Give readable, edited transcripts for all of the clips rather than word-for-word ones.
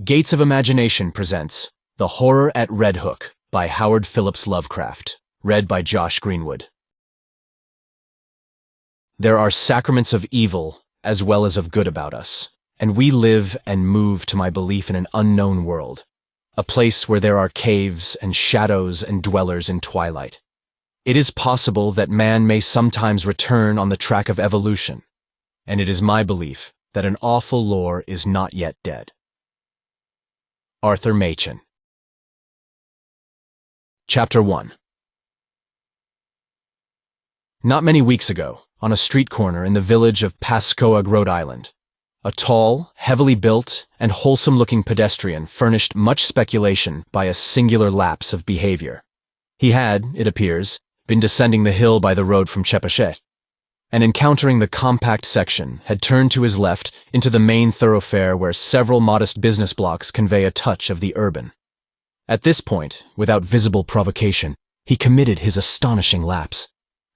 Gates of Imagination presents The Horror at Red Hook by Howard Phillips Lovecraft, read by Josh Greenwood. There are sacraments of evil as well as of good about us, and we live and move to my belief in an unknown world, a place where there are caves and shadows and dwellers in twilight. It is possible that man may sometimes return on the track of evolution, and it is my belief that an awful lore is not yet dead. Arthur Machen. Chapter 1. Not many weeks ago, on a street corner in the village of Pascoag, Rhode Island, a tall, heavily built, and wholesome-looking pedestrian furnished much speculation by a singular lapse of behavior. He had, it appears, been descending the hill by the road from Chepachet, and encountering the compact section, had turned to his left into the main thoroughfare where several modest business blocks convey a touch of the urban. At this point, without visible provocation, he committed his astonishing lapse,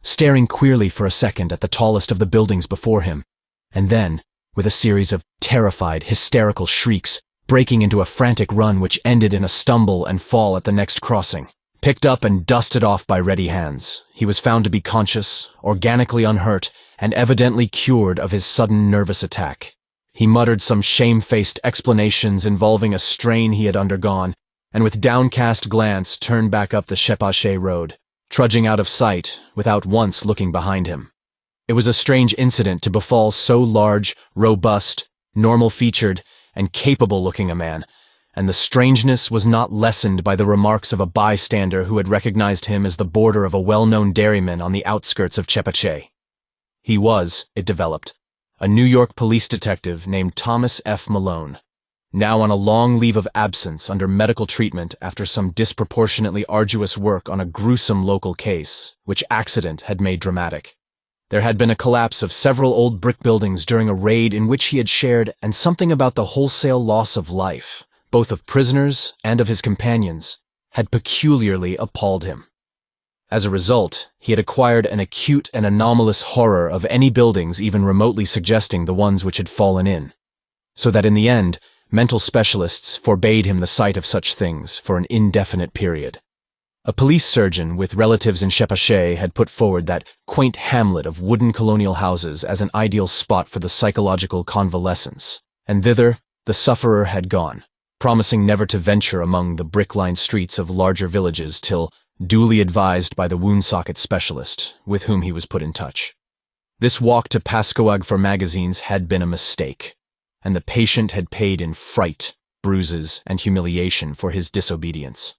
staring queerly for a second at the tallest of the buildings before him, and then, with a series of terrified, hysterical shrieks, breaking into a frantic run which ended in a stumble and fall at the next crossing. Picked up and dusted off by ready hands, he was found to be conscious, organically unhurt, and evidently cured of his sudden nervous attack. He muttered some shamefaced explanations involving a strain he had undergone, and with downcast glance turned back up the Chepachet road, trudging out of sight without once looking behind him. It was a strange incident to befall so large, robust, normal-featured, and capable-looking a man, and the strangeness was not lessened by the remarks of a bystander who had recognized him as the boarder of a well-known dairyman on the outskirts of Chepachet. He was, it developed, a New York police detective named Thomas Malone, now on a long leave of absence under medical treatment after some disproportionately arduous work on a gruesome local case, which accident had made dramatic. There had been a collapse of several old brick buildings during a raid in which he had shared, and something about the wholesale loss of life, both of prisoners and of his companions, had peculiarly appalled him. As a result, he had acquired an acute and anomalous horror of any buildings even remotely suggesting the ones which had fallen in, so that in the end, mental specialists forbade him the sight of such things for an indefinite period. A police surgeon with relatives in Chepachet had put forward that quaint hamlet of wooden colonial houses as an ideal spot for the psychological convalescence, and thither the sufferer had gone, promising never to venture among the brick-lined streets of larger villages till duly advised by the wound socket specialist with whom he was put in touch. This walk to Pascoag for magazines had been a mistake, and the patient had paid in fright, bruises, and humiliation for his disobedience.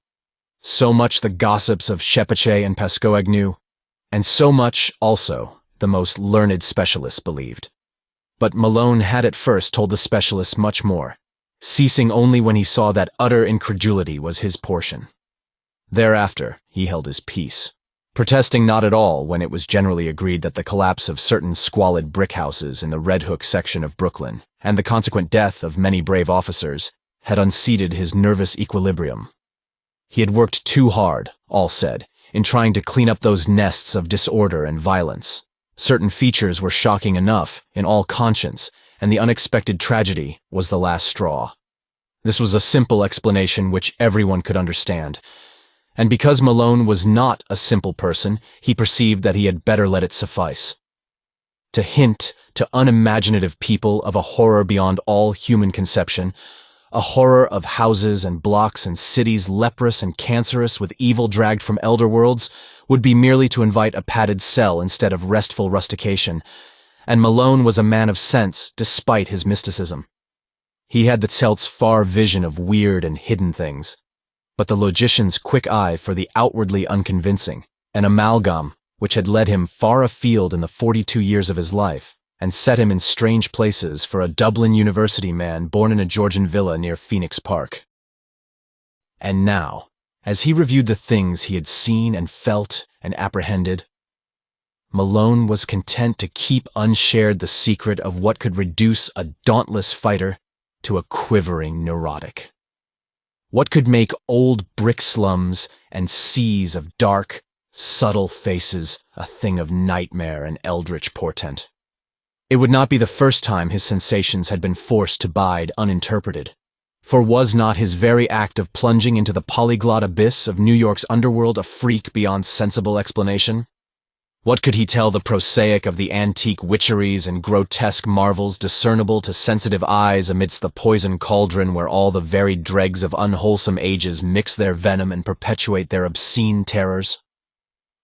So much the gossips of Chepachet and Pascoag knew, and so much, also, the most learned specialists believed. But Malone had at first told the specialists much more, ceasing only when he saw that utter incredulity was his portion. Thereafter, he held his peace, protesting not at all when it was generally agreed that the collapse of certain squalid brick houses in the Red Hook section of Brooklyn, and the consequent death of many brave officers, had unseated his nervous equilibrium. He had worked too hard, all said, in trying to clean up those nests of disorder and violence. Certain features were shocking enough, in all conscience, and the unexpected tragedy was the last straw. This was a simple explanation which everyone could understand, and because Malone was not a simple person, he perceived that he had better let it suffice. To hint to unimaginative people of a horror beyond all human conception, a horror of houses and blocks and cities leprous and cancerous with evil dragged from elder worlds, would be merely to invite a padded cell instead of restful rustication, and Malone was a man of sense despite his mysticism. He had the Celt's far vision of weird and hidden things, but the logician's quick eye for the outwardly unconvincing, an amalgam which had led him far afield in the 42 years of his life, and set him in strange places for a Dublin University man born in a Georgian villa near Phoenix Park. And now, as he reviewed the things he had seen and felt and apprehended, Malone was content to keep unshared the secret of what could reduce a dauntless fighter to a quivering neurotic. What could make old brick slums and seas of dark, subtle faces a thing of nightmare and eldritch portent? It would not be the first time his sensations had been forced to bide uninterpreted. For was not his very act of plunging into the polyglot abyss of New York's underworld a freak beyond sensible explanation? What could he tell the prosaic of the antique witcheries and grotesque marvels discernible to sensitive eyes amidst the poison cauldron where all the varied dregs of unwholesome ages mix their venom and perpetuate their obscene terrors?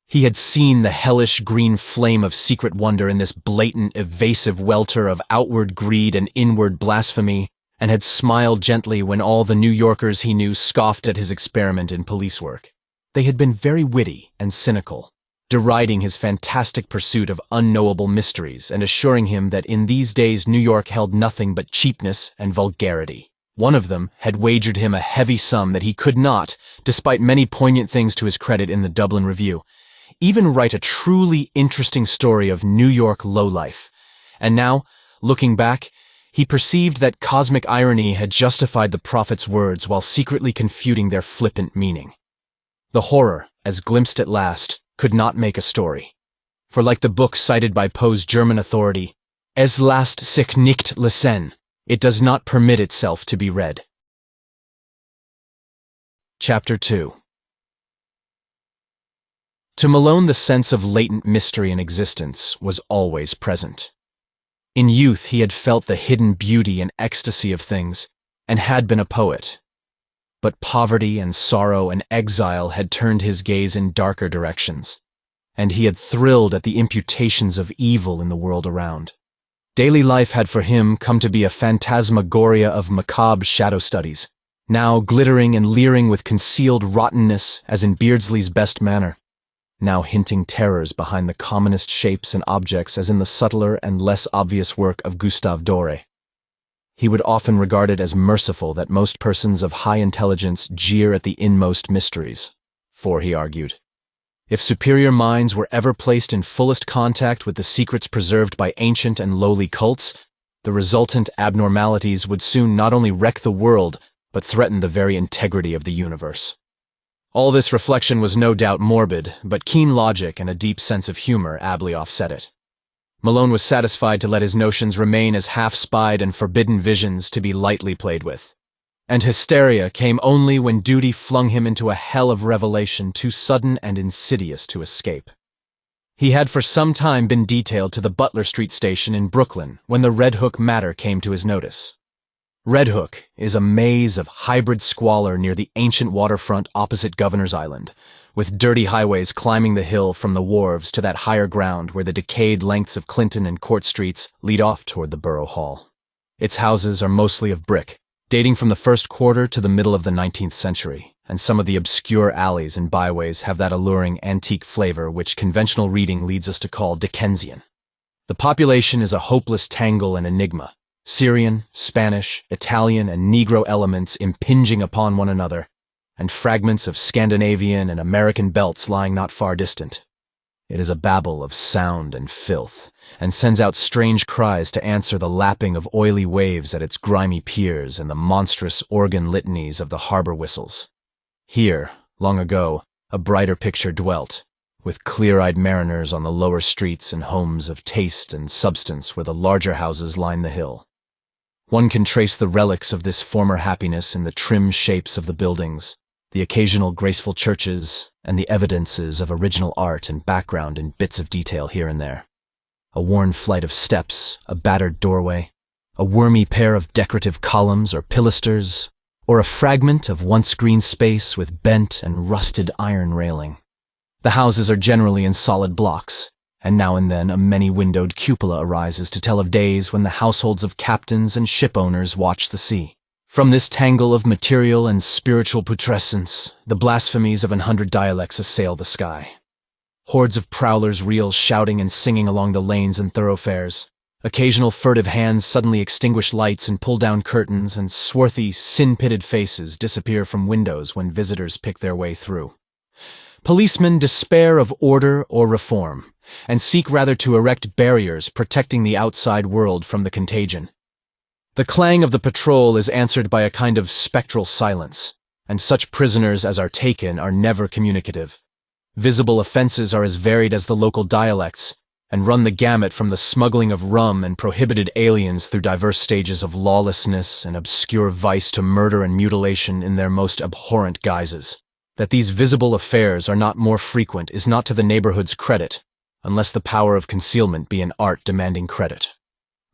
He had seen the hellish green flame of secret wonder in this blatant, evasive welter of outward greed and inward blasphemy, and had smiled gently when all the New Yorkers he knew scoffed at his experiment in police work. They had been very witty and cynical, deriding his fantastic pursuit of unknowable mysteries and assuring him that in these days New York held nothing but cheapness and vulgarity. One of them had wagered him a heavy sum that he could not, despite many poignant things to his credit in the Dublin Review, even write a truly interesting story of New York lowlife. And now, looking back, he perceived that cosmic irony had justified the prophet's words while secretly confuting their flippant meaning. The horror, as glimpsed at last, could not make a story. For like the book cited by Poe's German authority, Es lässt sich nicht lesen, it does not permit itself to be read. Chapter 2. To Malone, the sense of latent mystery in existence was always present. In youth, he had felt the hidden beauty and ecstasy of things, and had been a poet. But poverty and sorrow and exile had turned his gaze in darker directions, and he had thrilled at the imputations of evil in the world around. Daily life had for him come to be a phantasmagoria of macabre shadow studies, now glittering and leering with concealed rottenness as in Beardsley's best manner, now hinting terrors behind the commonest shapes and objects as in the subtler and less obvious work of Gustave Doré. He would often regard it as merciful that most persons of high intelligence jeer at the inmost mysteries, for, he argued, if superior minds were ever placed in fullest contact with the secrets preserved by ancient and lowly cults, the resultant abnormalities would soon not only wreck the world, but threaten the very integrity of the universe. All this reflection was no doubt morbid, but keen logic and a deep sense of humor ably offset it. Malone was satisfied to let his notions remain as half-spied and forbidden visions to be lightly played with. And hysteria came only when duty flung him into a hell of revelation too sudden and insidious to escape. He had for some time been detailed to the Butler Street station in Brooklyn when the Red Hook matter came to his notice. Red Hook is a maze of hybrid squalor near the ancient waterfront opposite Governor's Island, with dirty highways climbing the hill from the wharves to that higher ground where the decayed lengths of Clinton and Court Streets lead off toward the Borough Hall. Its houses are mostly of brick, dating from the first quarter to the middle of the 19th century, and some of the obscure alleys and byways have that alluring antique flavor which conventional reading leads us to call Dickensian. The population is a hopeless tangle and enigma, Syrian, Spanish, Italian, and Negro elements impinging upon one another, and fragments of Scandinavian and American belts lying not far distant. It is a babel of sound and filth, and sends out strange cries to answer the lapping of oily waves at its grimy piers and the monstrous organ litanies of the harbor whistles. Here, long ago, a brighter picture dwelt, with clear-eyed mariners on the lower streets and homes of taste and substance where the larger houses line the hill. One can trace the relics of this former happiness in the trim shapes of the buildings, the occasional graceful churches, and the evidences of original art and background in bits of detail here and there. A worn flight of steps, a battered doorway, a wormy pair of decorative columns or pilasters, or a fragment of once green space with bent and rusted iron railing. The houses are generally in solid blocks, and now and then a many-windowed cupola arises to tell of days when the households of captains and ship owners watched the sea. From this tangle of material and spiritual putrescence, the blasphemies of 100 dialects assail the sky. Hordes of prowlers reel shouting and singing along the lanes and thoroughfares. Occasional furtive hands suddenly extinguish lights and pull down curtains, and swarthy, sin-pitted faces disappear from windows when visitors pick their way through. Policemen despair of order or reform, and seek rather to erect barriers protecting the outside world from the contagion. The clang of the patrol is answered by a kind of spectral silence, and such prisoners as are taken are never communicative. Visible offenses are as varied as the local dialects, and run the gamut from the smuggling of rum and prohibited aliens through diverse stages of lawlessness and obscure vice to murder and mutilation in their most abhorrent guises. That these visible affairs are not more frequent is not to the neighborhood's credit, unless the power of concealment be an art demanding credit.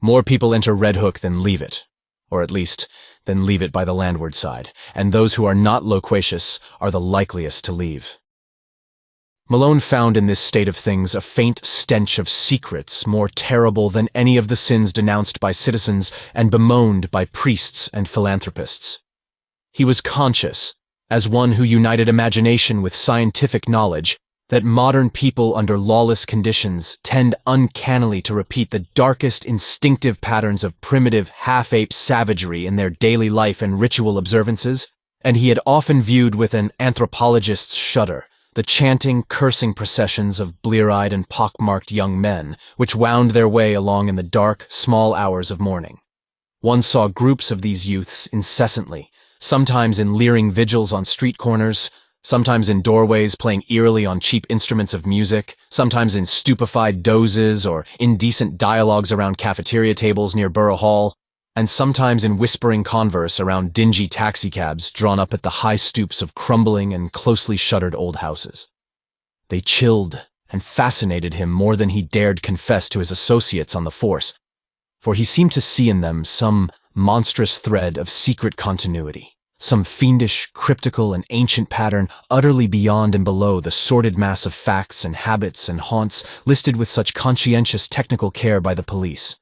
More people enter Red Hook than leave it, or at least, than leave it by the landward side, and those who are not loquacious are the likeliest to leave. Malone found in this state of things a faint stench of secrets more terrible than any of the sins denounced by citizens and bemoaned by priests and philanthropists. He was conscious, as one who united imagination with scientific knowledge, that modern people under lawless conditions tend uncannily to repeat the darkest instinctive patterns of primitive half-ape savagery in their daily life and ritual observances, and he had often viewed with an anthropologist's shudder the chanting, cursing processions of blear-eyed and pock-marked young men, which wound their way along in the dark, small hours of morning. One saw groups of these youths incessantly, sometimes in leering vigils on street corners, sometimes in doorways playing eerily on cheap instruments of music, sometimes in stupefied dozes or indecent dialogues around cafeteria tables near Borough Hall, and sometimes in whispering converse around dingy taxicabs drawn up at the high stoops of crumbling and closely shuttered old houses. They chilled and fascinated him more than he dared confess to his associates on the force, for he seemed to see in them some monstrous thread of secret continuity, some fiendish, cryptical, and ancient pattern utterly beyond and below the sordid mass of facts and habits and haunts listed with such conscientious technical care by the police.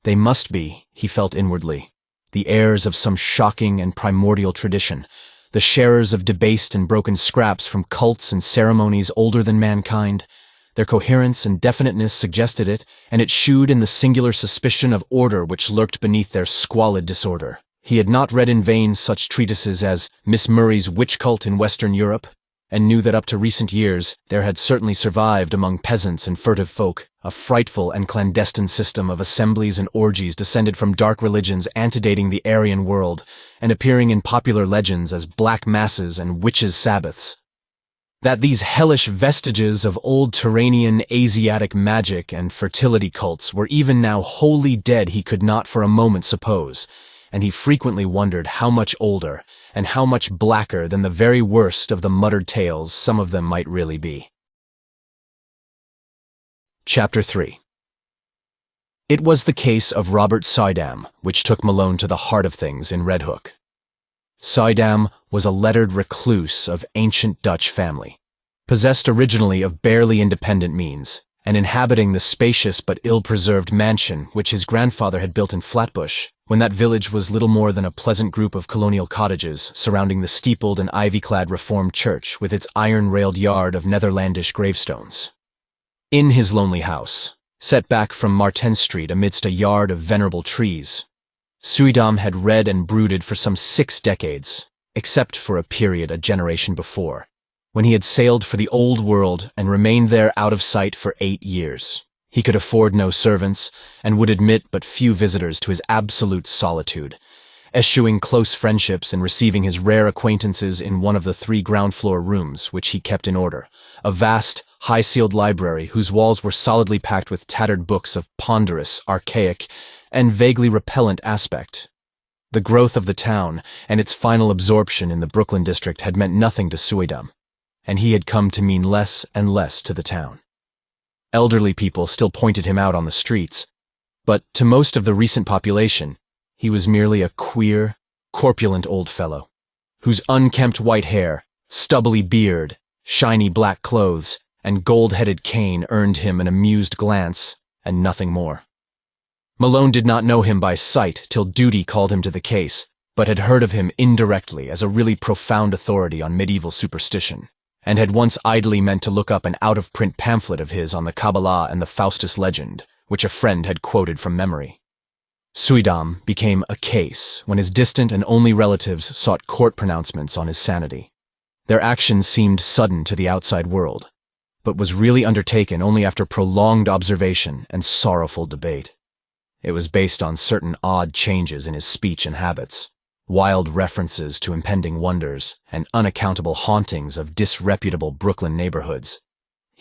They must be, he felt inwardly, the heirs of some shocking and primordial tradition, the sharers of debased and broken scraps from cults and ceremonies older than mankind. Their coherence and definiteness suggested it, and it shewed in the singular suspicion of order which lurked beneath their squalid disorder. He had not read in vain such treatises as Miss Murray's Witch Cult in Western Europe, and knew that up to recent years there had certainly survived among peasants and furtive folk a frightful and clandestine system of assemblies and orgies descended from dark religions antedating the Aryan world and appearing in popular legends as black masses and witches' sabbaths. That these hellish vestiges of old Turanian Asiatic magic and fertility cults were even now wholly dead he could not for a moment suppose, and he frequently wondered how much older and how much blacker than the very worst of the muttered tales some of them might really be. Chapter 3. It was the case of Robert Sydam which took Malone to the heart of things in Red Hook. Sydam was a lettered recluse of ancient Dutch family, possessed originally of barely independent means, and inhabiting the spacious but ill-preserved mansion which his grandfather had built in Flatbush, when that village was little more than a pleasant group of colonial cottages surrounding the steepled and ivy-clad Reformed church with its iron-railed yard of Netherlandish gravestones. In his lonely house, set back from Martin Street amidst a yard of venerable trees, Sydam had read and brooded for some 6 decades, except for a period a generation before, when he had sailed for the old world and remained there out of sight for 8 years. He could afford no servants, and would admit but few visitors to his absolute solitude, eschewing close friendships and receiving his rare acquaintances in one of the 3 ground-floor rooms which he kept in order, a vast, high-ceiled library whose walls were solidly packed with tattered books of ponderous, archaic, and vaguely repellent aspect. The growth of the town and its final absorption in the Brooklyn district had meant nothing to Sydam, and he had come to mean less and less to the town. Elderly people still pointed him out on the streets, but to most of the recent population, he was merely a queer, corpulent old fellow, whose unkempt white hair, stubbly beard, shiny black clothes, and gold-headed cane earned him an amused glance, and nothing more. Malone did not know him by sight till duty called him to the case, but had heard of him indirectly as a really profound authority on medieval superstition, and had once idly meant to look up an out-of-print pamphlet of his on the Kabbalah and the Faustus legend, which a friend had quoted from memory. Sydam became a case when his distant and only relatives sought court pronouncements on his sanity. Their action seemed sudden to the outside world, but was really undertaken only after prolonged observation and sorrowful debate. It was based on certain odd changes in his speech and habits, wild references to impending wonders, and unaccountable hauntings of disreputable Brooklyn neighborhoods.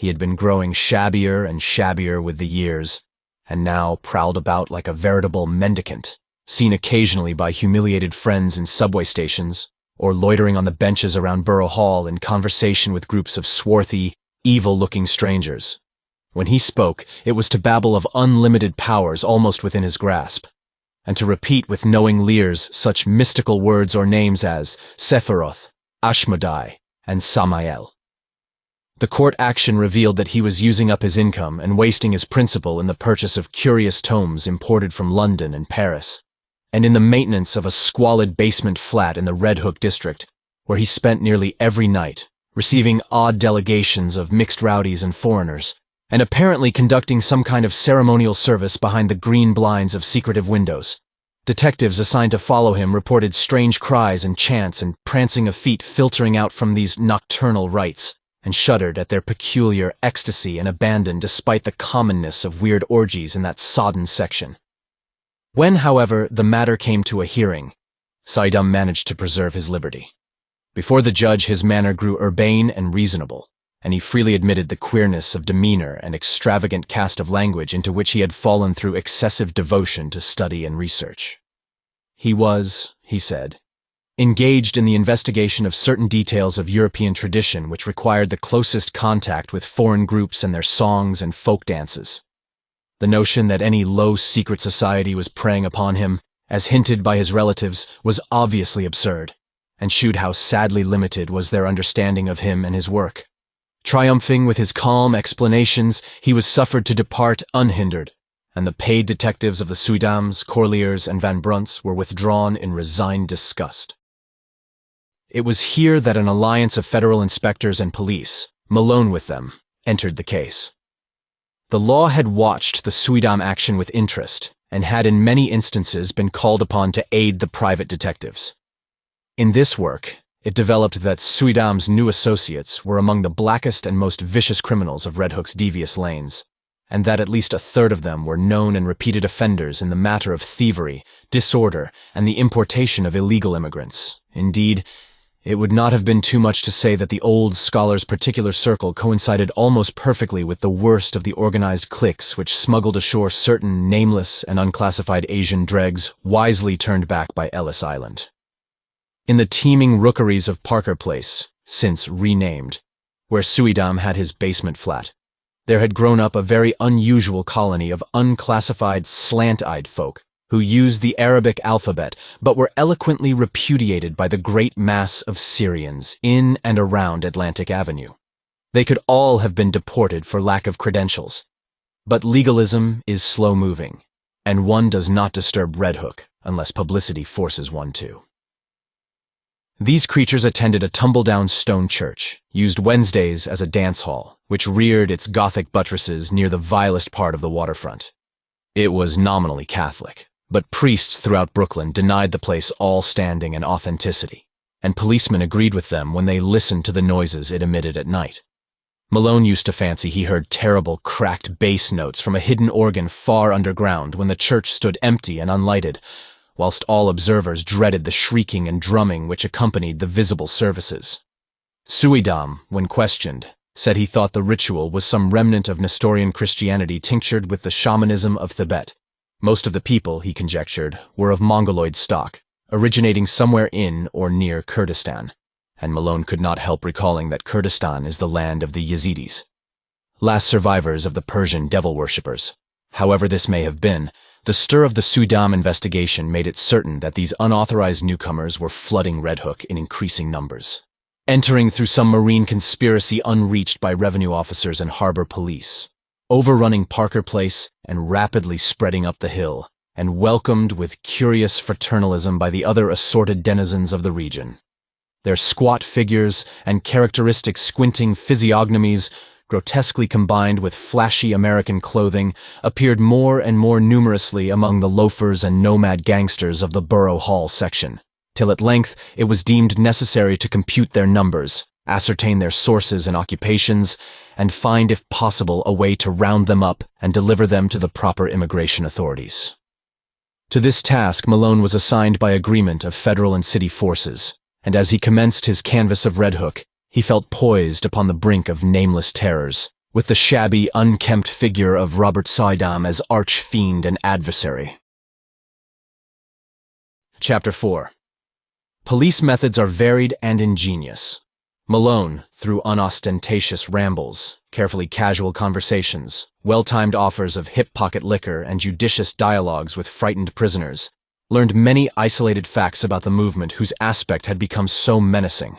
He had been growing shabbier and shabbier with the years, and now prowled about like a veritable mendicant, seen occasionally by humiliated friends in subway stations, or loitering on the benches around Borough Hall in conversation with groups of swarthy, evil-looking strangers. When he spoke, it was to babble of unlimited powers almost within his grasp, and to repeat with knowing leers such mystical words or names as Sephiroth, Ashmodai, and Samael. The court action revealed that he was using up his income and wasting his principal in the purchase of curious tomes imported from London and Paris, and in the maintenance of a squalid basement flat in the Red Hook district, where he spent nearly every night, receiving odd delegations of mixed rowdies and foreigners, and apparently conducting some kind of ceremonial service behind the green blinds of secretive windows. Detectives assigned to follow him reported strange cries and chants and prancing of feet filtering out from these nocturnal rites, and shuddered at their peculiar ecstasy and abandon despite the commonness of weird orgies in that sodden section. When, however, the matter came to a hearing, Saidam managed to preserve his liberty. Before the judge, his manner grew urbane and reasonable, and he freely admitted the queerness of demeanor and extravagant cast of language into which he had fallen through excessive devotion to study and research. He was, he said, engaged in the investigation of certain details of European tradition which required the closest contact with foreign groups and their songs and folk dances. The notion that any low secret society was preying upon him, as hinted by his relatives, was obviously absurd, and shewed how sadly limited was their understanding of him and his work. Triumphing with his calm explanations, he was suffered to depart unhindered, and the paid detectives of the Suydams, Corliers, and Van Brunts were withdrawn in resigned disgust. It was here that an alliance of federal inspectors and police, Malone with them, entered the case. The law had watched the Suydam action with interest, and had in many instances been called upon to aid the private detectives. In this work, it developed that Suydam's new associates were among the blackest and most vicious criminals of Red Hook's devious lanes, and that at least a third of them were known and repeated offenders in the matter of thievery, disorder, and the importation of illegal immigrants. Indeed, it would not have been too much to say that the old scholar's particular circle coincided almost perfectly with the worst of the organized cliques which smuggled ashore certain nameless and unclassified Asian dregs wisely turned back by Ellis Island. In the teeming rookeries of Parker Place, since renamed, where Suydam had his basement flat, there had grown up a very unusual colony of unclassified slant-eyed folk who used the Arabic alphabet but were eloquently repudiated by the great mass of Syrians in and around Atlantic Avenue. They could all have been deported for lack of credentials, but legalism is slow-moving, and one does not disturb Red Hook unless publicity forces one to. These creatures attended a tumble-down stone church, used Wednesdays as a dance hall, which reared its Gothic buttresses near the vilest part of the waterfront. It was nominally Catholic, but priests throughout Brooklyn denied the place all standing and authenticity, and policemen agreed with them when they listened to the noises it emitted at night. Malone used to fancy he heard terrible, cracked bass notes from a hidden organ far underground when the church stood empty and unlighted, whilst all observers dreaded the shrieking and drumming which accompanied the visible services. Suydam, when questioned, said he thought the ritual was some remnant of Nestorian Christianity tinctured with the shamanism of Tibet. Most of the people, he conjectured, were of Mongoloid stock, originating somewhere in or near Kurdistan, and Malone could not help recalling that Kurdistan is the land of the Yazidis, last survivors of the Persian devil worshippers. However this may have been, the stir of the Suydam investigation made it certain that these unauthorized newcomers were flooding Red Hook in increasing numbers, entering through some marine conspiracy unreached by revenue officers and harbor police, overrunning Parker Place and rapidly spreading up the hill, and welcomed with curious fraternalism by the other assorted denizens of the region. Their squat figures and characteristic squinting physiognomies, grotesquely combined with flashy American clothing, appeared more and more numerously among the loafers and nomad gangsters of the Borough Hall section, till at length it was deemed necessary to compute their numbers, ascertain their sources and occupations, and find, if possible, a way to round them up and deliver them to the proper immigration authorities. To this task Malone was assigned by agreement of federal and city forces, and as he commenced his canvass of Red Hook, he felt poised upon the brink of nameless terrors, with the shabby, unkempt figure of Robert Suydam as arch-fiend and adversary. Chapter 4. Police methods are varied and ingenious. Malone, through unostentatious rambles, carefully casual conversations, well-timed offers of hip-pocket liquor, and judicious dialogues with frightened prisoners, learned many isolated facts about the movement whose aspect had become so menacing.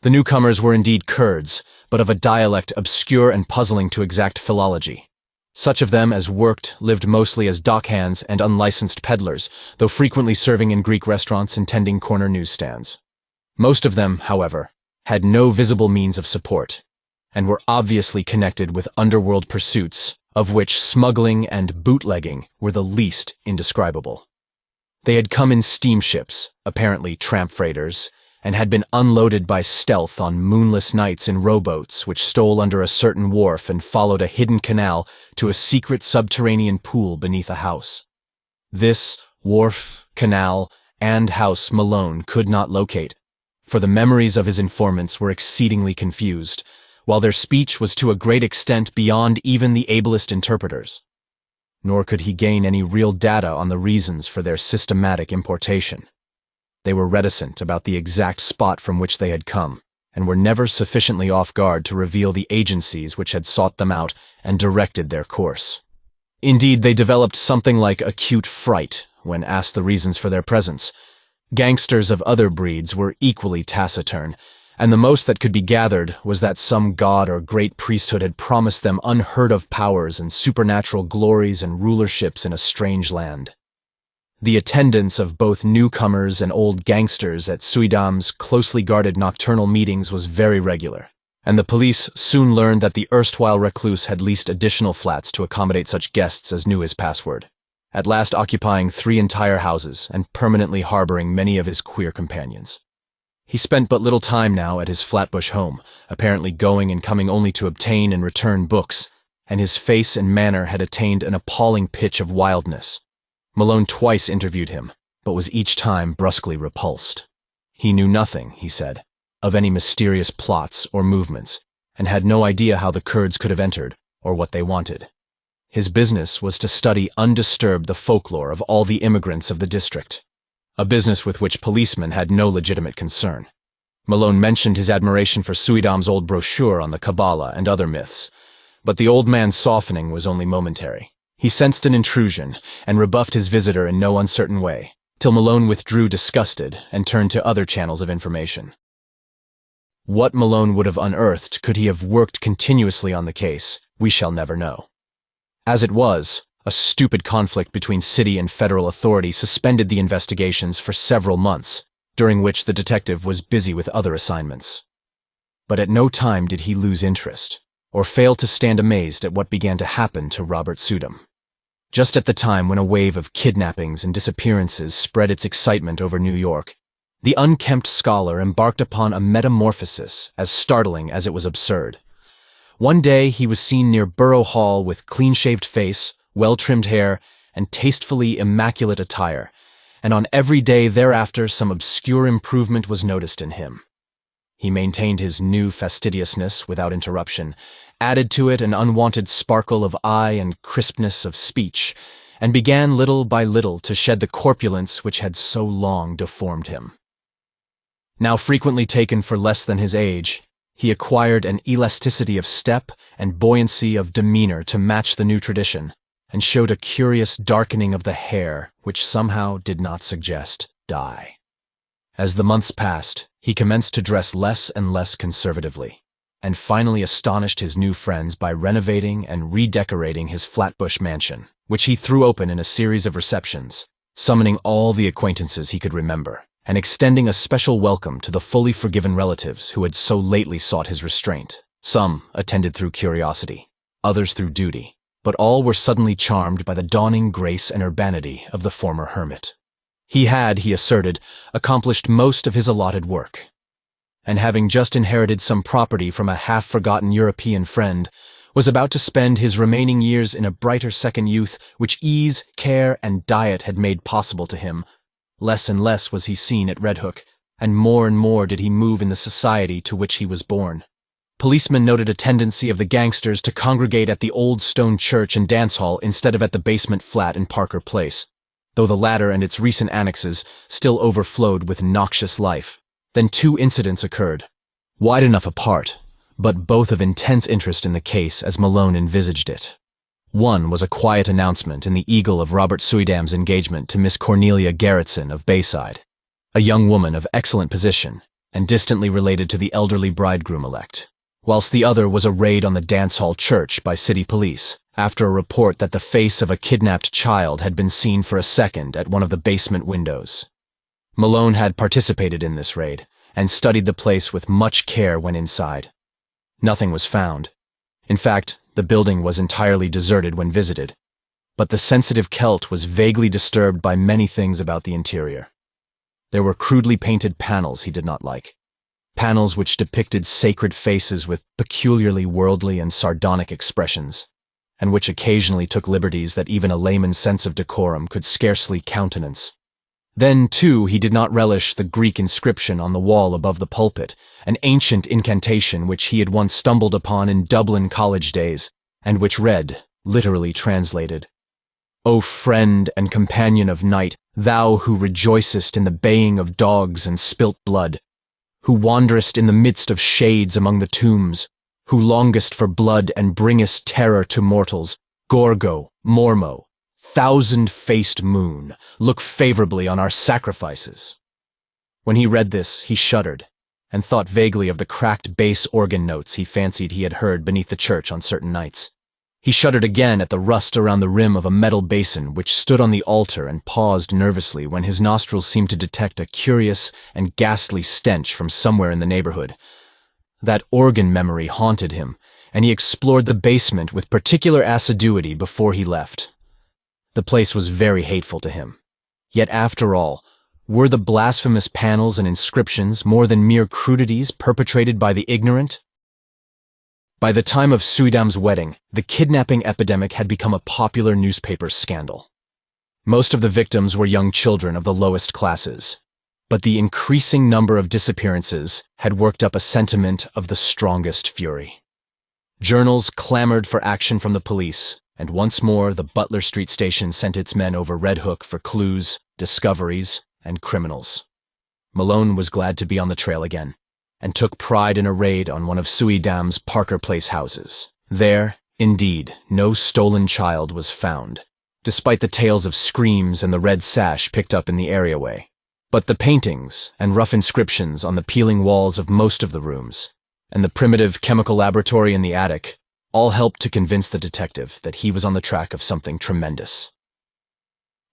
The newcomers were indeed Kurds, but of a dialect obscure and puzzling to exact philology. Such of them as worked lived mostly as dockhands and unlicensed peddlers, though frequently serving in Greek restaurants and tending corner newsstands. Most of them, however, had no visible means of support, and were obviously connected with underworld pursuits, of which smuggling and bootlegging were the least indescribable. They had come in steamships, apparently tramp freighters, and had been unloaded by stealth on moonless nights in rowboats which stole under a certain wharf and followed a hidden canal to a secret subterranean pool beneath a house. This wharf, canal, and house Malone could not locate, for the memories of his informants were exceedingly confused, while their speech was to a great extent beyond even the ablest interpreters. Nor could he gain any real data on the reasons for their systematic importation. They were reticent about the exact spot from which they had come, and were never sufficiently off guard to reveal the agencies which had sought them out and directed their course. Indeed, they developed something like acute fright when asked the reasons for their presence. Gangsters of other breeds were equally taciturn, and the most that could be gathered was that some god or great priesthood had promised them unheard-of powers and supernatural glories and rulerships in a strange land. The attendance of both newcomers and old gangsters at Suydam's closely guarded nocturnal meetings was very regular, and the police soon learned that the erstwhile recluse had leased additional flats to accommodate such guests as knew his password, at last occupying 3 entire houses and permanently harboring many of his queer companions. He spent but little time now at his Flatbush home, apparently going and coming only to obtain and return books, and his face and manner had attained an appalling pitch of wildness. Malone twice interviewed him, but was each time brusquely repulsed. He knew nothing, he said, of any mysterious plots or movements, and had no idea how the Kurds could have entered or what they wanted. His business was to study undisturbed the folklore of all the immigrants of the district, a business with which policemen had no legitimate concern. Malone mentioned his admiration for Suydam's old brochure on the Kabbalah and other myths, but the old man's softening was only momentary. He sensed an intrusion and rebuffed his visitor in no uncertain way, till Malone withdrew disgusted and turned to other channels of information. What Malone would have unearthed could he have worked continuously on the case, we shall never know. As it was, a stupid conflict between city and federal authority suspended the investigations for several months, during which the detective was busy with other assignments. But at no time did he lose interest, or fail to stand amazed at what began to happen to Robert Suydam. Just at the time when a wave of kidnappings and disappearances spread its excitement over New York, the unkempt scholar embarked upon a metamorphosis as startling as it was absurd. One day he was seen near Borough Hall with clean-shaved face, well-trimmed hair, and tastefully immaculate attire, and on every day thereafter some obscure improvement was noticed in him. He maintained his new fastidiousness without interruption, added to it an unwanted sparkle of eye and crispness of speech, and began little by little to shed the corpulence which had so long deformed him. Now frequently taken for less than his age, he acquired an elasticity of step and buoyancy of demeanor to match the new tradition, and showed a curious darkening of the hair which somehow did not suggest dye. As the months passed, he commenced to dress less and less conservatively, and finally astonished his new friends by renovating and redecorating his Flatbush mansion, which he threw open in a series of receptions, summoning all the acquaintances he could remember, and extending a special welcome to the fully forgiven relatives who had so lately sought his restraint. Some attended through curiosity, others through duty, but all were suddenly charmed by the dawning grace and urbanity of the former hermit. He had, he asserted, accomplished most of his allotted work, and having just inherited some property from a half-forgotten European friend, was about to spend his remaining years in a brighter second youth which ease, care, and diet had made possible to him. Less and less was he seen at Red Hook, and more did he move in the society to which he was born. Policemen noted a tendency of the gangsters to congregate at the old stone church and dance hall instead of at the basement flat in Parker Place, though the latter and its recent annexes still overflowed with noxious life. Then two incidents occurred, wide enough apart, but both of intense interest in the case as Malone envisaged it. One was a quiet announcement in the Eagle of Robert Suydam's engagement to Miss Cornelia Garretson of Bayside, a young woman of excellent position and distantly related to the elderly bridegroom-elect, whilst the other was a raid on the dance hall church by city police after a report that the face of a kidnapped child had been seen for a second at one of the basement windows. Malone had participated in this raid and studied the place with much care when inside. Nothing was found. In fact, the building was entirely deserted when visited, but the sensitive Celt was vaguely disturbed by many things about the interior. There were crudely painted panels he did not like, panels which depicted sacred faces with peculiarly worldly and sardonic expressions, and which occasionally took liberties that even a layman's sense of decorum could scarcely countenance. Then, too, he did not relish the Greek inscription on the wall above the pulpit, an ancient incantation which he had once stumbled upon in Dublin college days, and which read, literally translated, "O friend and companion of night, thou who rejoicest in the baying of dogs and spilt blood, who wanderest in the midst of shades among the tombs, who longest for blood and bringest terror to mortals, Gorgo, Mormo, thousand-faced moon, look favorably on our sacrifices." When he read this, he shuddered, and thought vaguely of the cracked bass organ notes he fancied he had heard beneath the church on certain nights. He shuddered again at the rust around the rim of a metal basin which stood on the altar and paused nervously when his nostrils seemed to detect a curious and ghastly stench from somewhere in the neighborhood. That organ memory haunted him, and he explored the basement with particular assiduity before he left. The place was very hateful to him. Yet after all, were the blasphemous panels and inscriptions more than mere crudities perpetrated by the ignorant? By the time of Suydam's wedding, the kidnapping epidemic had become a popular newspaper scandal. Most of the victims were young children of the lowest classes, but the increasing number of disappearances had worked up a sentiment of the strongest fury. Journals clamored for action from the police, and once more the Butler Street station sent its men over Red Hook for clues, discoveries, and criminals. Malone was glad to be on the trail again, and took pride in a raid on one of Suydam's Parker Place houses. There, indeed, no stolen child was found, despite the tales of screams and the red sash picked up in the areaway. But the paintings and rough inscriptions on the peeling walls of most of the rooms, and the primitive chemical laboratory in the attic, all helped to convince the detective that he was on the track of something tremendous.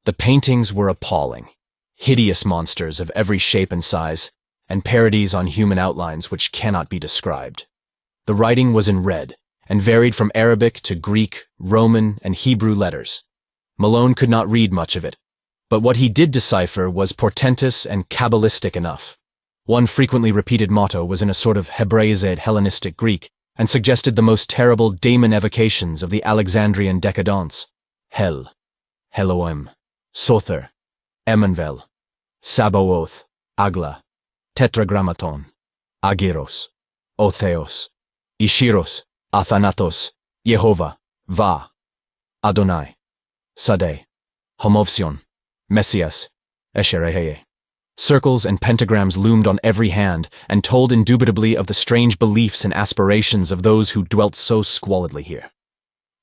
The paintings were appalling, hideous monsters of every shape and size, and parodies on human outlines which cannot be described. The writing was in red, and varied from Arabic to Greek, Roman, and Hebrew letters. Malone could not read much of it, but what he did decipher was portentous and Kabbalistic enough. One frequently repeated motto was in a sort of Hebraized Hellenistic Greek, and suggested the most terrible daemon evocations of the Alexandrian decadence: Hel, Heloim, Sother, Emenvel, Sabaoth, Agla, Tetragrammaton, Agiros, Otheos, Ishiros, Athanatos, Yehovah, Va, Adonai, Sadeh, Homovsion, Messias, Eshereheye. Circles and pentagrams loomed on every hand and told indubitably of the strange beliefs and aspirations of those who dwelt so squalidly here.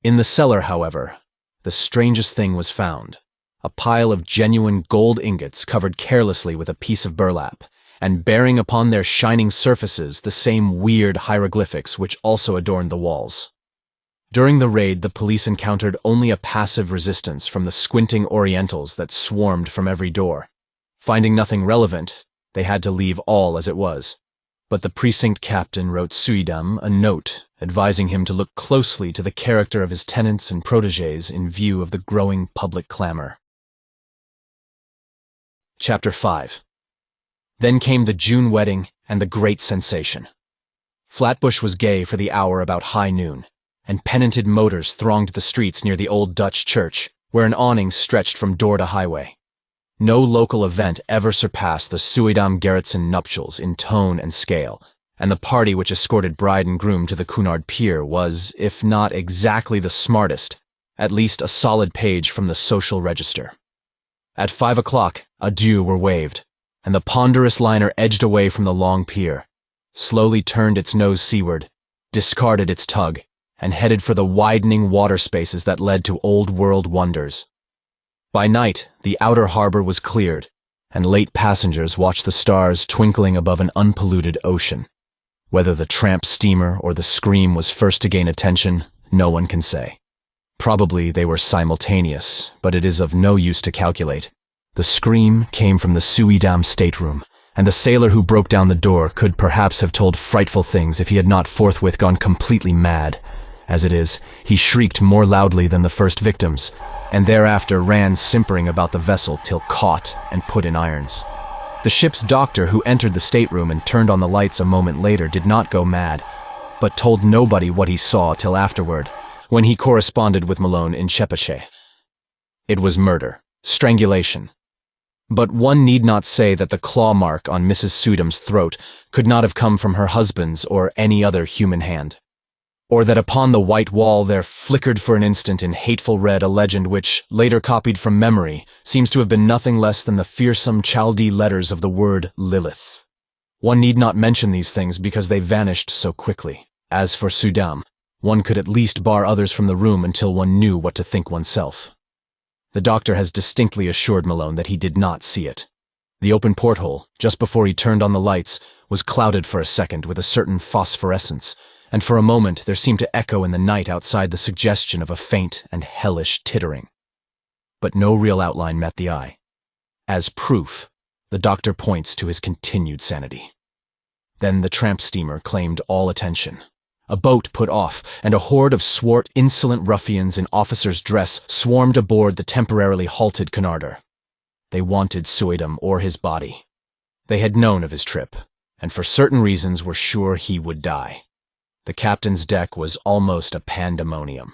In the cellar, however, the strangest thing was found: a pile of genuine gold ingots covered carelessly with a piece of burlap, and bearing upon their shining surfaces the same weird hieroglyphics which also adorned the walls. During the raid, the police encountered only a passive resistance from the squinting Orientals that swarmed from every door. Finding nothing relevant, they had to leave all as it was. But the precinct captain wrote Suydam a note advising him to look closely to the character of his tenants and protégés in view of the growing public clamor. Chapter 5. Then came the June wedding and the great sensation. Flatbush was gay for the hour about high noon, and penitent motors thronged the streets near the old Dutch church, where an awning stretched from door to highway. No local event ever surpassed the Suydam Garretson nuptials in tone and scale, and the party which escorted bride and groom to the Cunard Pier was, if not exactly the smartest, at least a solid page from the social register. At 5 o'clock, adieux were waved, and the ponderous liner edged away from the long pier, slowly turned its nose seaward, discarded its tug, and headed for the widening water spaces that led to old-world wonders. By night, the outer harbor was cleared, and late passengers watched the stars twinkling above an unpolluted ocean. Whether the tramp steamer or the scream was first to gain attention, no one can say. Probably they were simultaneous, but it is of no use to calculate. The scream came from the Suidam stateroom, and the sailor who broke down the door could perhaps have told frightful things if he had not forthwith gone completely mad. As it is, he shrieked more loudly than the first victims, and thereafter ran simpering about the vessel till caught and put in irons. The ship's doctor, who entered the stateroom and turned on the lights a moment later, did not go mad, but told nobody what he saw till afterward, when he corresponded with Malone in Chepache. It was murder, strangulation. But one need not say that the claw mark on Mrs. Sudam's throat could not have come from her husband's or any other human hand, or that upon the white wall there flickered for an instant in hateful red a legend which, later copied from memory, seems to have been nothing less than the fearsome Chaldee letters of the word Lilith. One need not mention these things because they vanished so quickly. As for Sudam, one could at least bar others from the room until one knew what to think oneself. The doctor has distinctly assured Malone that he did not see it. The open porthole, just before he turned on the lights, was clouded for a second with a certain phosphorescence, and for a moment there seemed to echo in the night outside the suggestion of a faint and hellish tittering. But no real outline met the eye. As proof, the doctor points to his continued sanity. Then the tramp steamer claimed all attention. A boat put off, and a horde of swart, insolent ruffians in officer's dress swarmed aboard the temporarily halted Cunarder. They wanted Suidam or his body. They had known of his trip, and for certain reasons were sure he would die. The captain's deck was almost a pandemonium.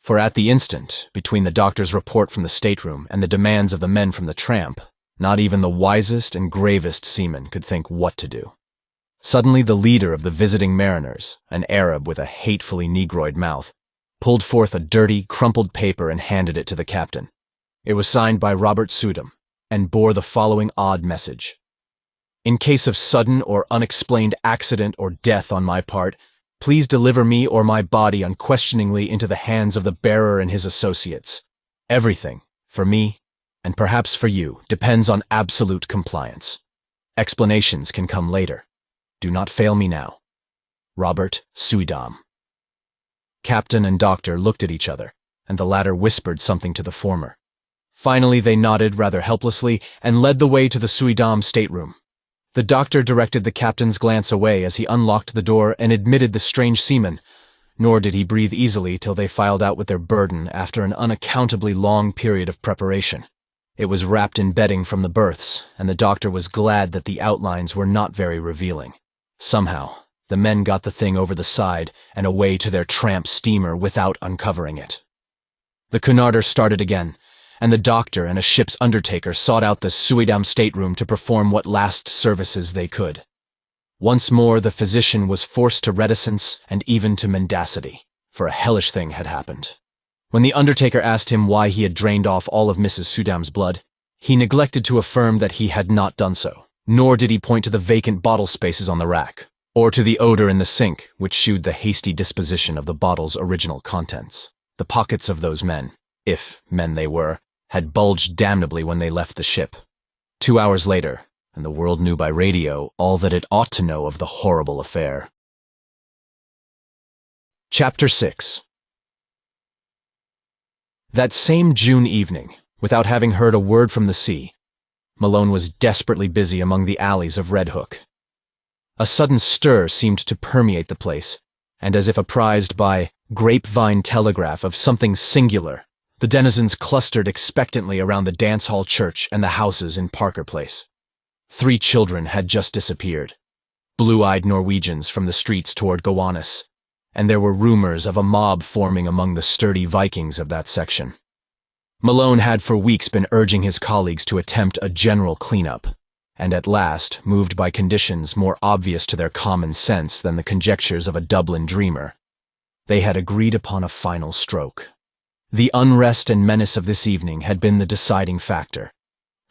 For at the instant, between the doctor's report from the stateroom and the demands of the men from the tramp, not even the wisest and gravest seaman could think what to do. Suddenly the leader of the visiting mariners, an Arab with a hatefully negroid mouth, pulled forth a dirty, crumpled paper and handed it to the captain. It was signed by Robert Sudam, and bore the following odd message. In case of sudden or unexplained accident or death on my part, please deliver me or my body unquestioningly into the hands of the bearer and his associates. Everything, for me, and perhaps for you, depends on absolute compliance. Explanations can come later. Do not fail me now. Robert Sudam. Captain and doctor looked at each other, and the latter whispered something to the former. Finally they nodded rather helplessly and led the way to the Suidam stateroom. The doctor directed the captain's glance away as he unlocked the door and admitted the strange seaman, nor did he breathe easily till they filed out with their burden after an unaccountably long period of preparation. It was wrapped in bedding from the berths, and the doctor was glad that the outlines were not very revealing. Somehow, the men got the thing over the side and away to their tramp steamer without uncovering it. The Cunarder started again, and the doctor and a ship's undertaker sought out the Suidam stateroom to perform what last services they could. Once more the physician was forced to reticence and even to mendacity, for a hellish thing had happened. When the undertaker asked him why he had drained off all of Mrs. Sudam's blood, he neglected to affirm that he had not done so. Nor did he point to the vacant bottle spaces on the rack, or to the odor in the sink, which shewed the hasty disposition of the bottle's original contents. The pockets of those men, if men they were, had bulged damnably when they left the ship. 2 hours later, and the world knew by radio all that it ought to know of the horrible affair. Chapter 6. That same June evening, without having heard a word from the sea, Malone was desperately busy among the alleys of Red Hook. A sudden stir seemed to permeate the place, and as if apprised by grapevine telegraph of something singular, the denizens clustered expectantly around the dance hall church and the houses in Parker Place. 3 children had just disappeared, blue-eyed Norwegians from the streets toward Gowanus, and there were rumors of a mob forming among the sturdy Vikings of that section. Malone had for weeks been urging his colleagues to attempt a general cleanup. and at last, moved by conditions more obvious to their common sense than the conjectures of a Dublin dreamer, they had agreed upon a final stroke. The unrest and menace of this evening had been the deciding factor,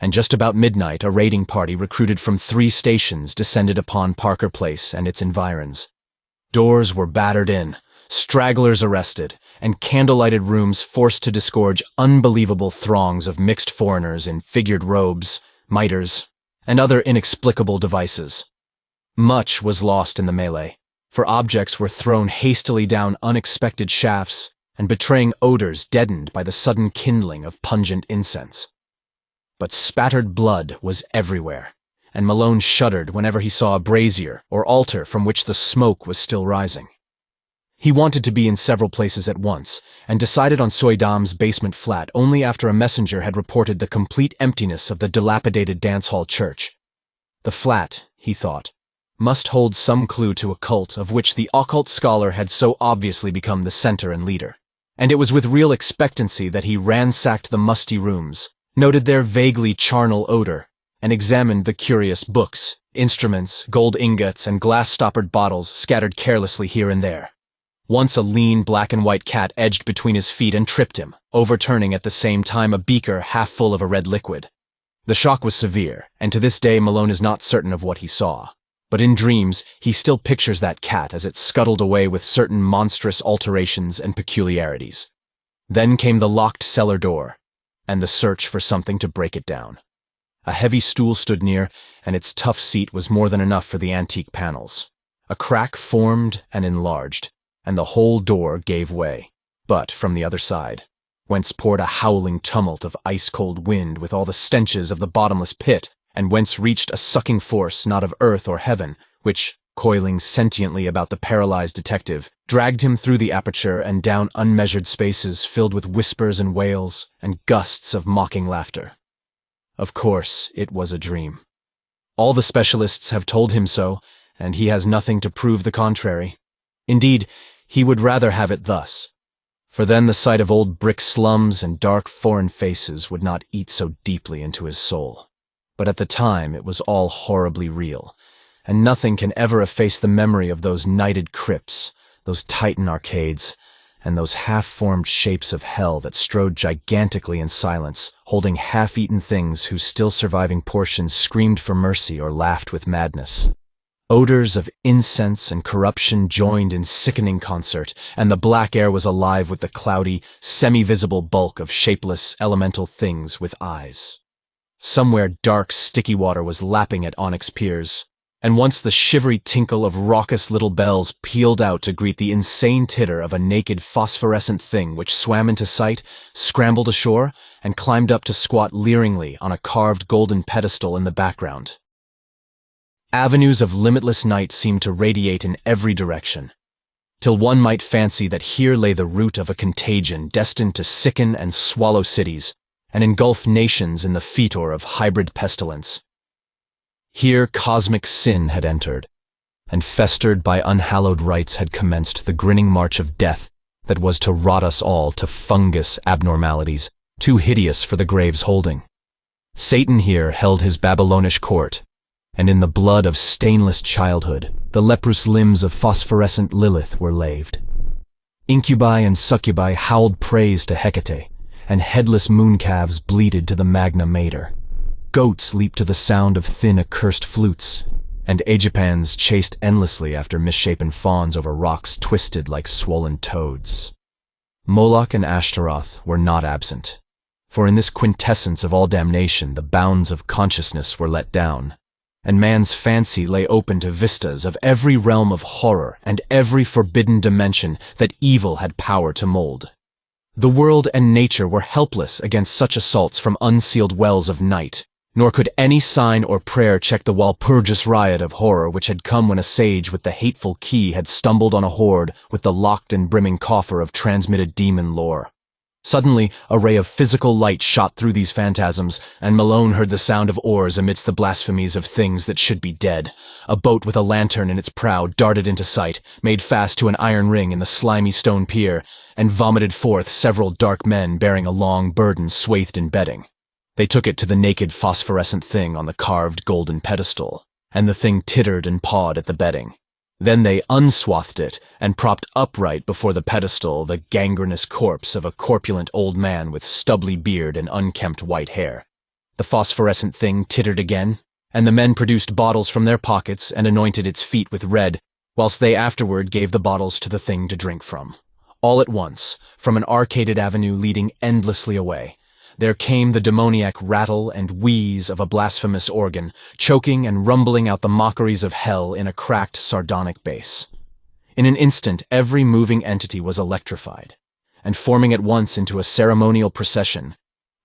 and just about midnight a raiding party recruited from 3 stations descended upon Parker Place and its environs. Doors were battered in, stragglers arrested, and candle-lighted rooms forced to disgorge unbelievable throngs of mixed foreigners in figured robes, mitres, and other inexplicable devices. Much was lost in the melee, for objects were thrown hastily down unexpected shafts and betraying odors deadened by the sudden kindling of pungent incense. But spattered blood was everywhere, and Malone shuddered whenever he saw a brazier or altar from which the smoke was still rising. He wanted to be in several places at once, and decided on Soydam's basement flat only after a messenger had reported the complete emptiness of the dilapidated dance hall church. The flat, he thought, must hold some clue to Occult of which the occult scholar had so obviously become the center and leader. And it was with real expectancy that he ransacked the musty rooms, noted their vaguely charnel odor, and examined the curious books, instruments, gold ingots, and glass-stoppered bottles scattered carelessly here and there. Once a lean black-and-white cat edged between his feet and tripped him, overturning at the same time a beaker half full of a red liquid. The shock was severe, and to this day Malone is not certain of what he saw. But in dreams, he still pictures that cat as it scuttled away with certain monstrous alterations and peculiarities. Then came the locked cellar door, and the search for something to break it down. A heavy stool stood near, and its tough seat was more than enough for the antique panels. A crack formed and enlarged, and the whole door gave way, but from the other side, whence poured a howling tumult of ice-cold wind with all the stenches of the bottomless pit, and whence reached a sucking force not of earth or heaven, which, coiling sentiently about the paralyzed detective, dragged him through the aperture and down unmeasured spaces filled with whispers and wails and gusts of mocking laughter. Of course, it was a dream. All the specialists have told him so, and he has nothing to prove the contrary. Indeed, he would rather have it thus, for then the sight of old brick slums and dark foreign faces would not eat so deeply into his soul. But at the time it was all horribly real, and nothing can ever efface the memory of those nighted crypts, those Titan arcades, and those half-formed shapes of hell that strode gigantically in silence, holding half-eaten things whose still surviving portions screamed for mercy or laughed with madness. Odors of incense and corruption joined in sickening concert, and the black air was alive with the cloudy, semi-visible bulk of shapeless, elemental things with eyes. Somewhere dark, sticky water was lapping at onyx piers, and once the shivery tinkle of raucous little bells pealed out to greet the insane titter of a naked phosphorescent thing which swam into sight, scrambled ashore, and climbed up to squat leeringly on a carved golden pedestal in the background. Avenues of limitless night seemed to radiate in every direction, till one might fancy that here lay the root of a contagion destined to sicken and swallow cities, and engulf nations in the fetor of hybrid pestilence. Here cosmic sin had entered, and festered by unhallowed rites had commenced the grinning march of death that was to rot us all to fungus abnormalities, too hideous for the grave's holding. Satan here held his Babylonish court, and in the blood of stainless childhood, the leprous limbs of phosphorescent Lilith were laved. Incubi and succubi howled praise to Hecate, and headless mooncalves bleated to the Magna Mater. Goats leaped to the sound of thin accursed flutes, and Aegipans chased endlessly after misshapen fawns over rocks twisted like swollen toads. Moloch and Ashtaroth were not absent, for in this quintessence of all damnation the bounds of consciousness were let down, and man's fancy lay open to vistas of every realm of horror and every forbidden dimension that evil had power to mold. The world and nature were helpless against such assaults from unsealed wells of night, nor could any sign or prayer check the Walpurgis riot of horror which had come when a sage with the hateful key had stumbled on a hoard with the locked and brimming coffer of transmitted demon lore. Suddenly, a ray of physical light shot through these phantasms, and Malone heard the sound of oars amidst the blasphemies of things that should be dead. A boat with a lantern in its prow darted into sight, made fast to an iron ring in the slimy stone pier, and vomited forth several dark men bearing a long burden swathed in bedding. They took it to the naked phosphorescent thing on the carved golden pedestal, and the thing tittered and pawed at the bedding. Then they unswathed it and propped upright before the pedestal the gangrenous corpse of a corpulent old man with stubbly beard and unkempt white hair. The phosphorescent thing tittered again, and the men produced bottles from their pockets and anointed its feet with red, whilst they afterward gave the bottles to the thing to drink from. All at once, from an arcaded avenue leading endlessly away, there came the demoniac rattle and wheeze of a blasphemous organ, choking and rumbling out the mockeries of hell in a cracked, sardonic bass. In an instant, every moving entity was electrified, and forming at once into a ceremonial procession,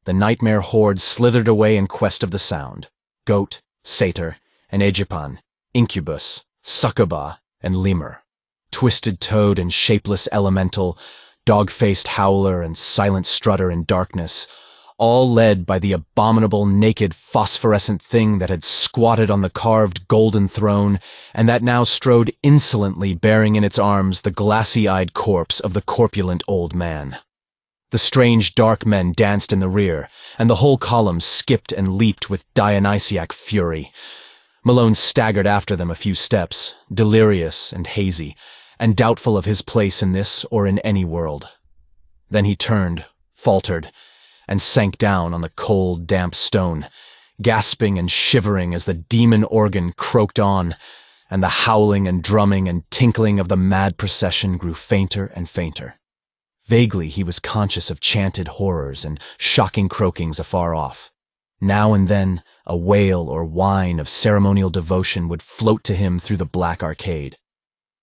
the nightmare horde slithered away in quest of the sound. Goat, satyr, and Aegipan, incubus, succuba, and lemur, twisted toad and shapeless elemental, dog-faced howler and silent strutter in darkness, all led by the abominable, naked, phosphorescent thing that had squatted on the carved golden throne and that now strode insolently bearing in its arms the glassy-eyed corpse of the corpulent old man. The strange dark men danced in the rear, and the whole column skipped and leaped with Dionysiac fury. Malone staggered after them a few steps, delirious and hazy, and doubtful of his place in this or in any world. Then he turned, faltered, and sank down on the cold, damp stone, gasping and shivering as the demon organ croaked on, and the howling and drumming and tinkling of the mad procession grew fainter and fainter. Vaguely he was conscious of chanted horrors and shocking croakings afar off. Now and then a wail or whine of ceremonial devotion would float to him through the black arcade,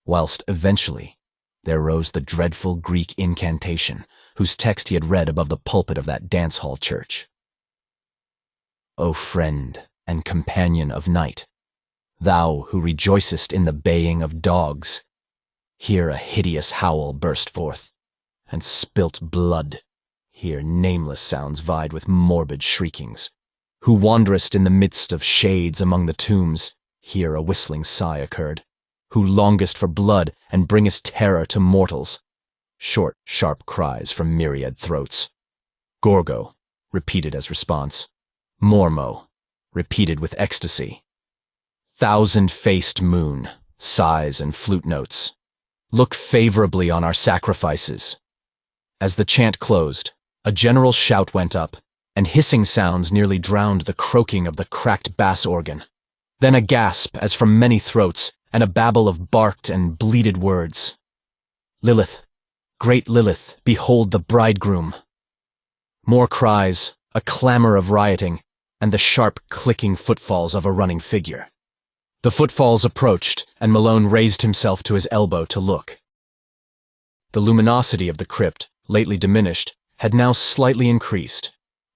whilst eventually there rose the dreadful Greek incantation, whose text he had read above the pulpit of that dance-hall church. O friend and companion of night, thou who rejoicest in the baying of dogs, here a hideous howl burst forth, and spilt blood, here nameless sounds vied with morbid shriekings. Who wanderest in the midst of shades among the tombs, here a whistling sigh occurred. Who longest for blood and bringest terror to mortals, short, sharp cries from myriad throats. Gorgo, repeated as response. Mormo, repeated with ecstasy. Thousand-faced moon, sighs and flute notes. Look favorably on our sacrifices. As the chant closed, a general shout went up, and hissing sounds nearly drowned the croaking of the cracked bass organ. Then a gasp as from many throats, and a babble of barked and bleated words. Lilith, great Lilith, behold the bridegroom. More cries, a clamor of rioting, and the sharp clicking footfalls of a running figure. The footfalls approached, and Malone raised himself to his elbow to look. The luminosity of the crypt, lately diminished, had now slightly increased,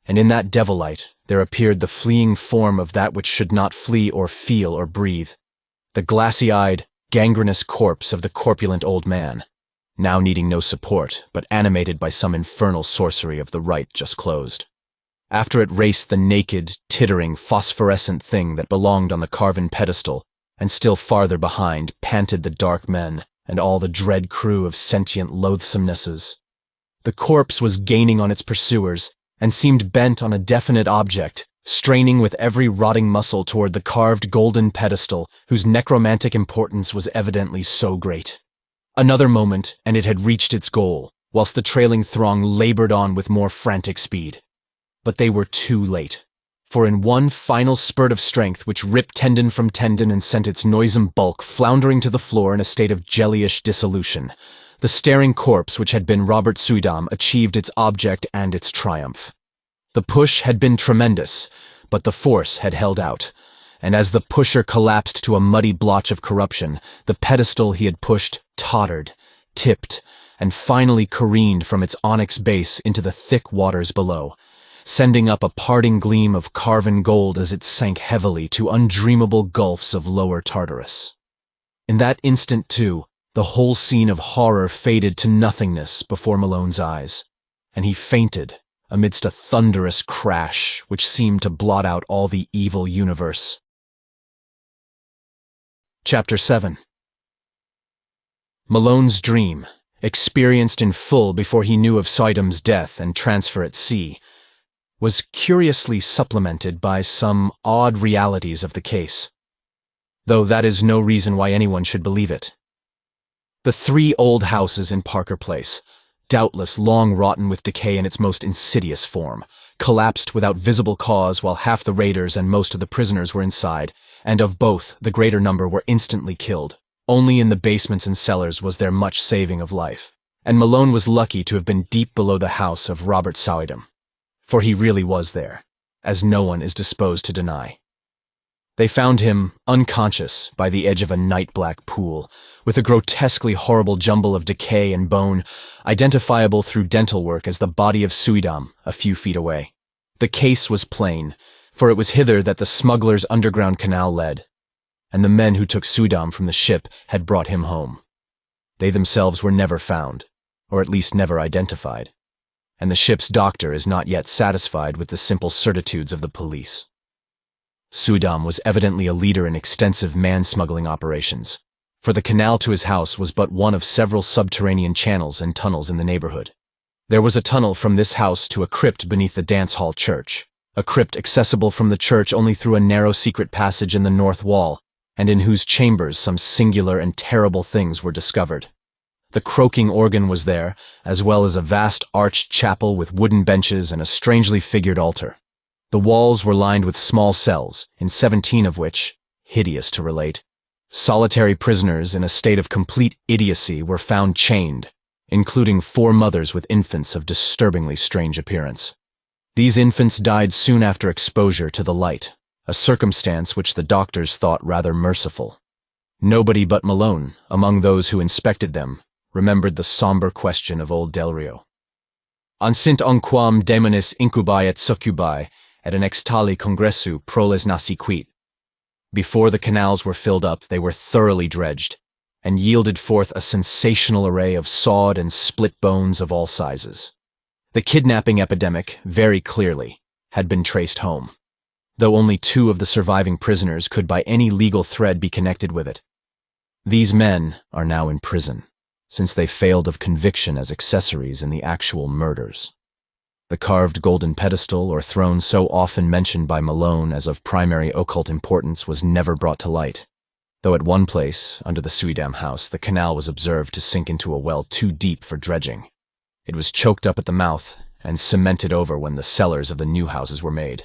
and in that devil light there appeared the fleeing form of that which should not flee or feel or breathe, the glassy-eyed, gangrenous corpse of the corpulent old man, now needing no support, but animated by some infernal sorcery of the rite just closed. After it raced the naked, tittering, phosphorescent thing that belonged on the carven pedestal, and still farther behind panted the dark men and all the dread crew of sentient loathsomenesses. The corpse was gaining on its pursuers, and seemed bent on a definite object, straining with every rotting muscle toward the carved golden pedestal whose necromantic importance was evidently so great. Another moment, and it had reached its goal, whilst the trailing throng labored on with more frantic speed. But they were too late, for in one final spurt of strength which ripped tendon from tendon and sent its noisome bulk floundering to the floor in a state of jellyish dissolution, the staring corpse which had been Robert Suydam achieved its object and its triumph. The push had been tremendous, but the force had held out, and as the pusher collapsed to a muddy blotch of corruption, the pedestal he had pushed tottered, tipped, and finally careened from its onyx base into the thick waters below, sending up a parting gleam of carven gold as it sank heavily to undreamable gulfs of lower Tartarus. In that instant, too, the whole scene of horror faded to nothingness before Malone's eyes, and he fainted amidst a thunderous crash which seemed to blot out all the evil universe. Chapter 7. Malone's dream, experienced in full before he knew of Suydam's death and transfer at sea, was curiously supplemented by some odd realities of the case, though that is no reason why anyone should believe it. The 3 old houses in Parker Place, doubtless long rotten with decay in its most insidious form, collapsed without visible cause while half the raiders and most of the prisoners were inside, and of both, the greater number were instantly killed. Only in the basements and cellars was there much saving of life, and Malone was lucky to have been deep below the house of Robert Soydam, for he really was there, as no one is disposed to deny. They found him unconscious by the edge of a night-black pool, with a grotesquely horrible jumble of decay and bone, identifiable through dental work as the body of Soydam a few feet away. The case was plain, for it was hither that the smuggler's underground canal led, and the men who took Soydam from the ship had brought him home. They themselves were never found, or at least never identified, and the ship's doctor is not yet satisfied with the simple certitudes of the police. Soydam was evidently a leader in extensive man-smuggling operations, for the canal to his house was but one of several subterranean channels and tunnels in the neighborhood. There was a tunnel from this house to a crypt beneath the dance hall church, a crypt accessible from the church only through a narrow secret passage in the north wall, and in whose chambers some singular and terrible things were discovered. The croaking organ was there, as well as a vast arched chapel with wooden benches and a strangely figured altar. The walls were lined with small cells, in 17 of which, hideous to relate, solitary prisoners in a state of complete idiocy were found chained, including 4 mothers with infants of disturbingly strange appearance. These infants died soon after exposure to the light, a circumstance which the doctors thought rather merciful. Nobody but Malone, among those who inspected them, remembered the somber question of old Del Rio. Ansint unquam demonis incubi et succubi, et an extali congressu proles nasiquit. Before the canals were filled up, they were thoroughly dredged, and yielded forth a sensational array of sawed and split bones of all sizes. The kidnapping epidemic, very clearly, had been traced home, though only 2 of the surviving prisoners could by any legal thread be connected with it. These men are now in prison, since they failed of conviction as accessories in the actual murders. The carved golden pedestal or throne so often mentioned by Malone as of primary occult importance was never brought to light, though at one place, under the Soydam house, the canal was observed to sink into a well too deep for dredging. It was choked up at the mouth and cemented over when the cellars of the new houses were made.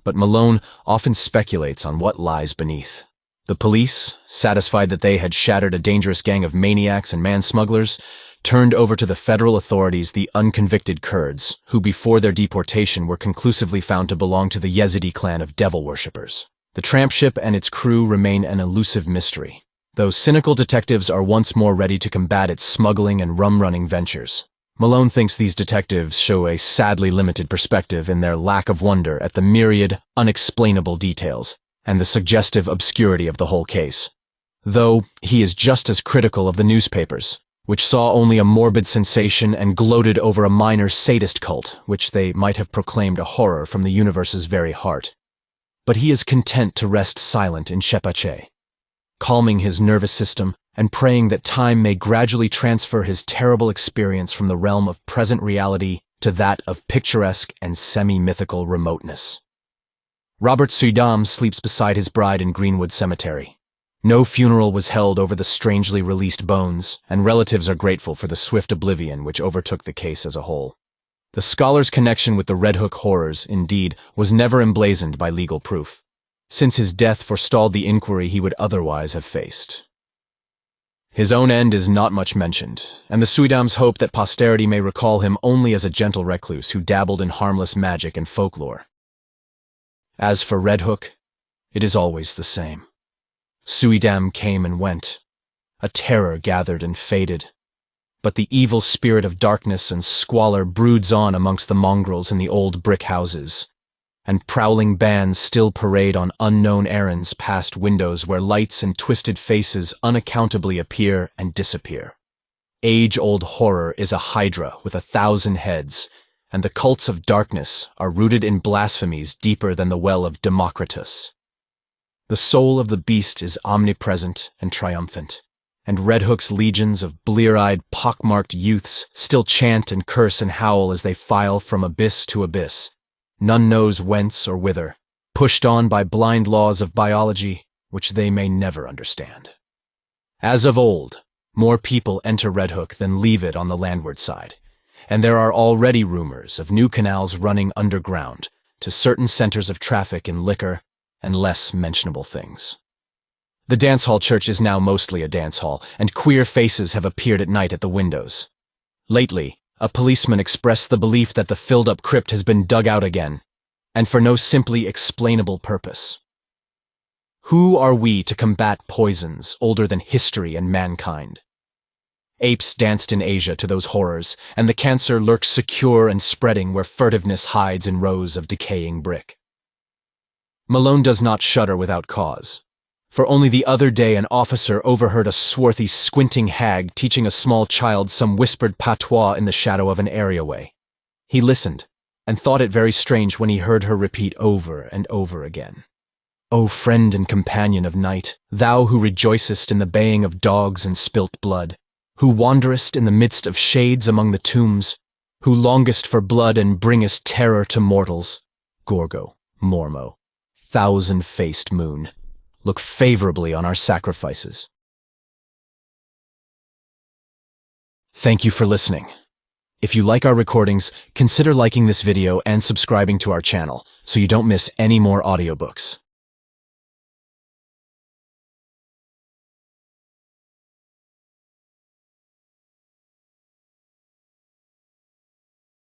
But Malone often speculates on what lies beneath. The police, satisfied that they had shattered a dangerous gang of maniacs and man-smugglers, turned over to the federal authorities the unconvicted Kurds, who before their deportation were conclusively found to belong to the Yazidi clan of devil worshippers. The tramp ship and its crew remain an elusive mystery, though cynical detectives are once more ready to combat its smuggling and rum-running ventures. Malone thinks these detectives show a sadly limited perspective in their lack of wonder at the myriad, unexplainable details and the suggestive obscurity of the whole case. Though he is just as critical of the newspapers, which saw only a morbid sensation and gloated over a minor sadist cult, which they might have proclaimed a horror from the universe's very heart. But he is content to rest silent in Shepache, calming his nervous system and praying that time may gradually transfer his terrible experience from the realm of present reality to that of picturesque and semi-mythical remoteness. Robert Soydam sleeps beside his bride in Greenwood Cemetery. No funeral was held over the strangely released bones, and relatives are grateful for the swift oblivion which overtook the case as a whole. The scholar's connection with the Red Hook horrors, indeed, was never emblazoned by legal proof, since his death forestalled the inquiry he would otherwise have faced. His own end is not much mentioned, and the Soydams hope that posterity may recall him only as a gentle recluse who dabbled in harmless magic and folklore. As for Red Hook, it is always the same. Soydam came and went. A terror gathered and faded. But the evil spirit of darkness and squalor broods on amongst the mongrels in the old brick houses, and prowling bands still parade on unknown errands past windows where lights and twisted faces unaccountably appear and disappear. Age-old horror is a hydra with 1,000 heads, and the cults of darkness are rooted in blasphemies deeper than the well of Democritus. The soul of the beast is omnipresent and triumphant, and Red Hook's legions of blear-eyed, pockmarked youths still chant and curse and howl as they file from abyss to abyss, none knows whence or whither, pushed on by blind laws of biology, which they may never understand. As of old, more people enter Red Hook than leave it on the landward side, and there are already rumors of new canals running underground to certain centers of traffic in liquor and less mentionable things. The dance hall church is now mostly a dance hall, and queer faces have appeared at night at the windows. Lately, a policeman expressed the belief that the filled-up crypt has been dug out again, and for no simply explainable purpose. Who are we to combat poisons older than history and mankind? Apes danced in Asia to those horrors, and the cancer lurks secure and spreading where furtiveness hides in rows of decaying brick. Malone does not shudder without cause. For only the other day an officer overheard a swarthy, squinting hag teaching a small child some whispered patois in the shadow of an areaway. He listened, and thought it very strange when he heard her repeat over and over again. O friend and companion of night, thou who rejoicest in the baying of dogs and spilt blood, who wanderest in the midst of shades among the tombs, who longest for blood and bringest terror to mortals, Gorgo, Mormo, thousand-faced moon, look favorably on our sacrifices. Thank you for listening. If you like our recordings, consider liking this video and subscribing to our channel so you don't miss any more audiobooks.